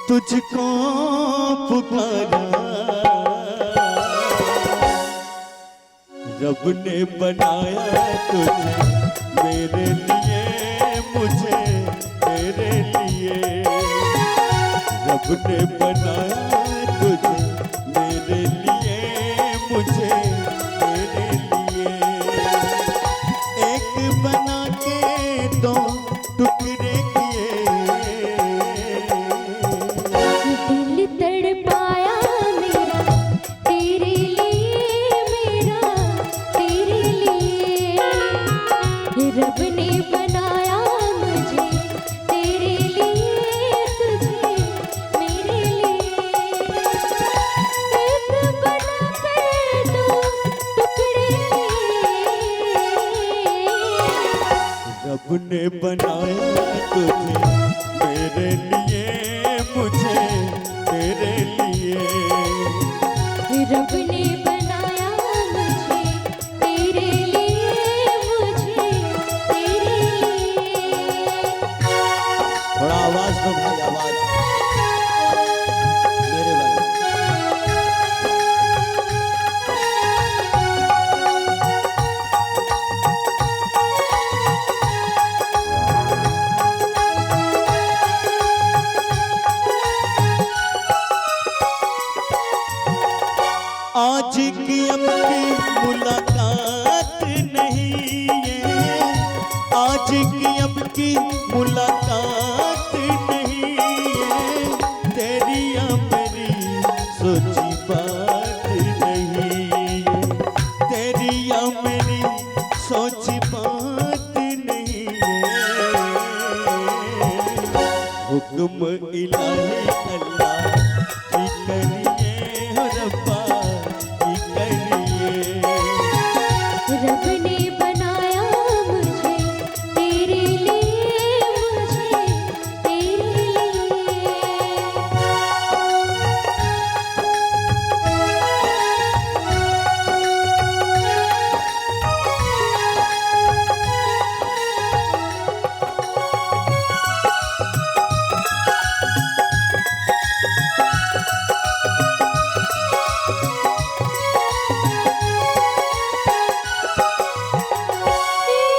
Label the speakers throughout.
Speaker 1: तुझको पुकारा रब ने बनाया तुझे मेरे लिए, मुझे तेरे लिए। रब ने बनाया तुझे मेरे लिए, मुझे तेरे लिए। एक बना के दो टुकड़े किए,
Speaker 2: दिल तड़पाया मेरा तेरे लिए, मेरा तेरे लिए। रब ने बनाया मुझे तेरे लिए, तुझे मेरे लिए। एक बना कर दो टुकड़े किए।
Speaker 1: रब ने बनाया तुझे मेरे लिए, मुझे तेरे लिए।
Speaker 2: रब ने बनाया मुझे तेरे लिए, मुझे तेरे लिए।
Speaker 1: थोड़ा आवाज दो भाई, आवाज मेरे भाई। आज की अपनी मुलाकात नहीं है, आज की अपनी मुलाकात नहीं है। तेरी या मेरी सोची बात नहीं है, तेरी या मेरी सोची बात नहीं है। हुक्म इलाही अल्लाह की करिए हो रब्बा की करिए।
Speaker 2: रब ने बनाया मुझे तेरे लिए, मुझे तेरे लिए।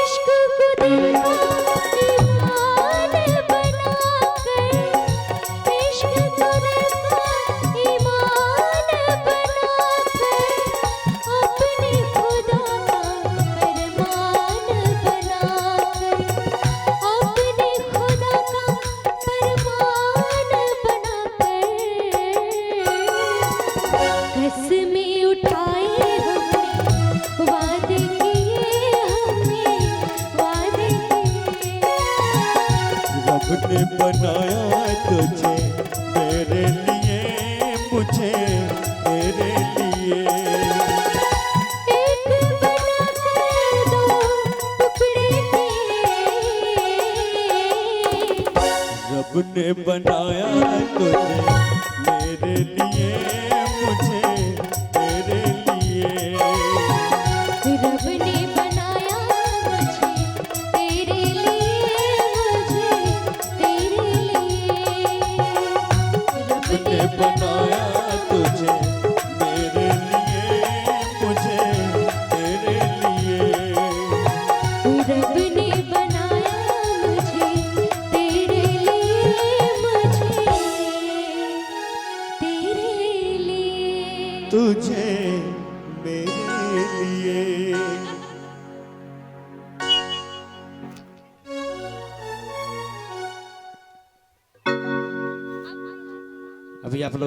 Speaker 2: इश्क को दिल का ईमान बनाकर, इश्क को दिल का ईमान बनाकर, अपने खुदा का फरमान बनाकर, अपने खुदा का फरमान बनाकर। कसमें उठाए हमने, वादे किए हमने, वादे किए।
Speaker 1: रब ने बनाया तुझे मेरे लिए, मुझे तेरे लिए।
Speaker 2: एक बना कर दो टुकड़े किए।
Speaker 1: रब ने बनाया तुझे मेरे लिए, मुझे तेरे लिए।
Speaker 2: रब ने बनाया मुझे तेरे लिए, मुझे तेरे लिए। रब
Speaker 1: रब ने बनाया तुझे मेरे लिए, मुझे तेरे लिए।
Speaker 2: रब ने बनाया मुझे तेरे लिए, मुझे तेरे लिए।
Speaker 1: तुझे मेरे लिए। अभी आप लोग